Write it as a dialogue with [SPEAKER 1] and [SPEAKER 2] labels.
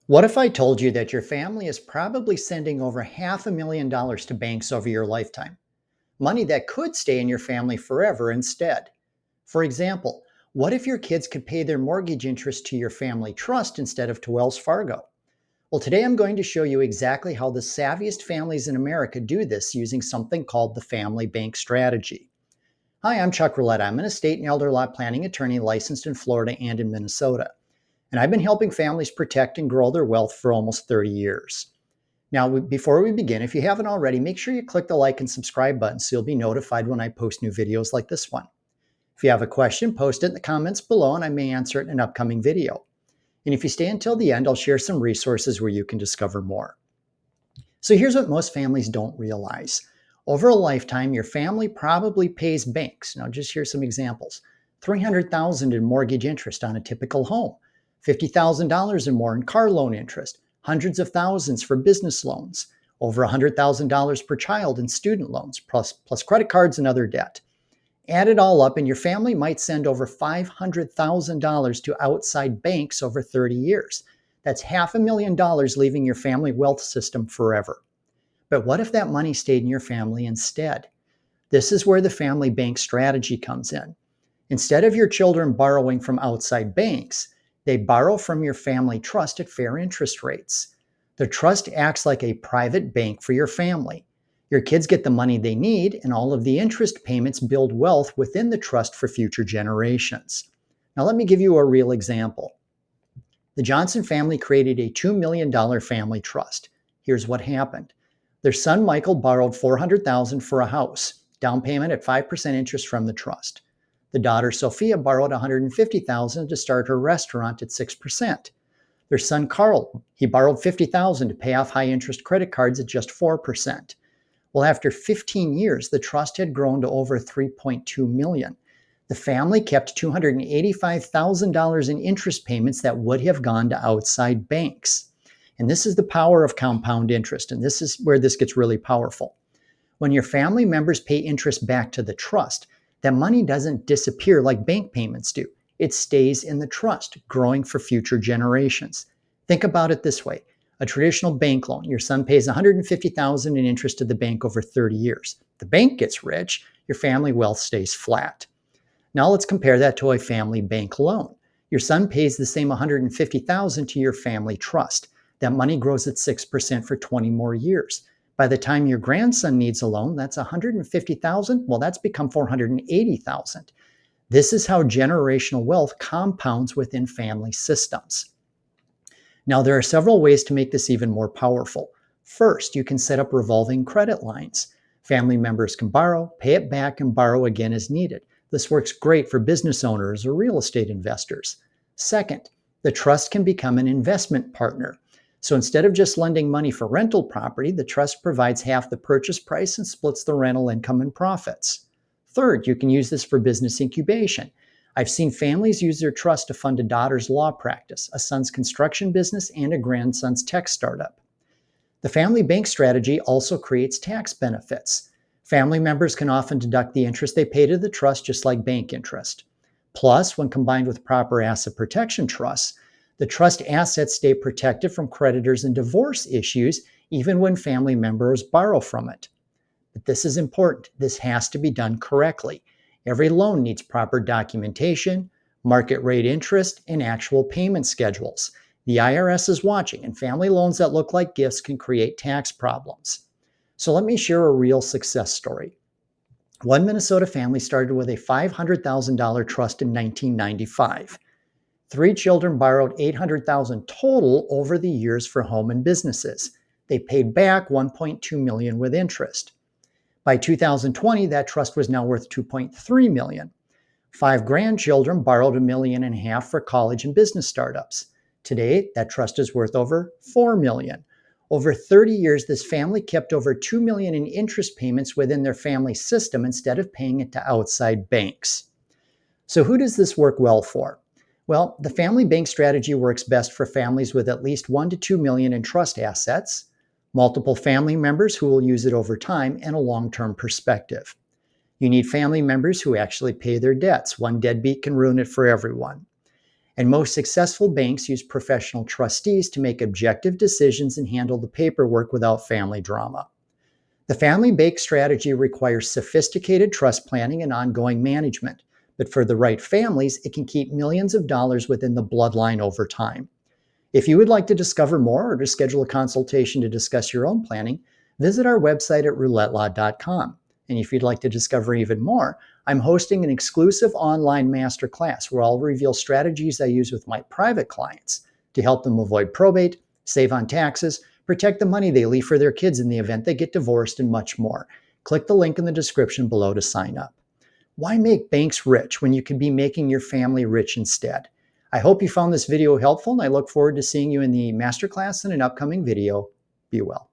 [SPEAKER 1] What if I told you that your family is probably sending over $500,000 to banks over your lifetime? Money that could stay in your family forever instead. For example, what if your kids could pay their mortgage interest to your family trust instead of to Wells Fargo? Well, today I'm going to show you exactly how the savviest families in America do this using something called the family bank strategy. Hi, I'm Chuck Roulet. I'm an estate and elder law planning attorney licensed in Florida and in Minnesota. And I've been helping families protect and grow their wealth for almost 30 years. Now, before we begin, if you haven't already, make sure you click the like and subscribe button so you'll be notified when I post new videos like this one. If you have a question, post it in the comments below and I may answer it in an upcoming video. And if you stay until the end, I'll share some resources where you can discover more. So here's what most families don't realize. Over a lifetime, your family probably pays banks. Now, just here's some examples. $300,000 in mortgage interest on a typical home, $50,000 or more in car loan interest, hundreds of thousands for business loans, over $100,000 per child in student loans, plus credit cards and other debt. Add it all up, and your family might send over $500,000 to outside banks over 30 years. That's $500,000 leaving your family wealth system forever. But what if that money stayed in your family instead? This is where the family bank strategy comes in. Instead of your children borrowing from outside banks, they borrow from your family trust at fair interest rates. The trust acts like a private bank for your family. Your kids get the money they need, and all of the interest payments build wealth within the trust for future generations. Now, let me give you a real example. The Johnson family created a $2 million family trust. Here's what happened. Their son Michael borrowed $400,000 for a house, down payment at 5% interest from the trust. The daughter Sophia borrowed $150,000 to start her restaurant at 6%. Their son Carl, he borrowed $50,000 to pay off high interest credit cards at just 4%. Well, after 15 years, the trust had grown to over $3.2 million. The family kept $285,000 in interest payments that would have gone to outside banks. And this is the power of compound interest, and this is where this gets really powerful. When your family members pay interest back to the trust, that money doesn't disappear like bank payments do. It stays in the trust, growing for future generations. Think about it this way. A traditional bank loan, your son pays $150,000 in interest to the bank over 30 years. The bank gets rich, your family wealth stays flat. Now let's compare that to a family bank loan. Your son pays the same $150,000 to your family trust. That money grows at 6% for 20 more years. By the time your grandson needs a loan, that's $150,000. Well, that's become $480,000. This is how generational wealth compounds within family systems. Now, there are several ways to make this even more powerful. First, you can set up revolving credit lines. Family members can borrow, pay it back, and borrow again as needed. This works great for business owners or real estate investors. Second, the trust can become an investment partner. So instead of just lending money for rental property, the trust provides half the purchase price and splits the rental income and profits. Third, you can use this for business incubation. I've seen families use their trust to fund a daughter's law practice, a son's construction business, and a grandson's tech startup. The family bank strategy also creates tax benefits. Family members can often deduct the interest they pay to the trust just like bank interest. Plus, when combined with proper asset protection trusts, the trust assets stay protected from creditors and divorce issues even when family members borrow from it. But this is important. This has to be done correctly. Every loan needs proper documentation, market rate interest, and actual payment schedules. The IRS is watching, and family loans that look like gifts can create tax problems. So let me share a real success story. One Minnesota family started with a $500,000 trust in 1995. 3 children borrowed $800,000 total over the years for home and businesses. They paid back $1.2 million with interest. By 2020, that trust was now worth $2.3 million. 5 grandchildren borrowed $1.5 million for college and business startups. Today, that trust is worth over $4 million. Over 30 years, this family kept over $2 million in interest payments within their family system instead of paying it to outside banks. So who does this work well for? Well, the family bank strategy works best for families with at least $1 to $2 million in trust assets, multiple family members who will use it over time, and a long-term perspective. You need family members who actually pay their debts. One deadbeat can ruin it for everyone. And most successful banks use professional trustees to make objective decisions and handle the paperwork without family drama. The family bank strategy requires sophisticated trust planning and ongoing management, but for the right families, it can keep millions of dollars within the bloodline over time. If you would like to discover more or to schedule a consultation to discuss your own planning, visit our website at roulettelaw.com. And if you'd like to discover even more, I'm hosting an exclusive online masterclass where I'll reveal strategies I use with my private clients to help them avoid probate, save on taxes, protect the money they leave for their kids in the event they get divorced, and much more. Click the link in the description below to sign up. Why make banks rich when you could be making your family rich instead? I hope you found this video helpful, and I look forward to seeing you in the masterclass in an upcoming video. Be well.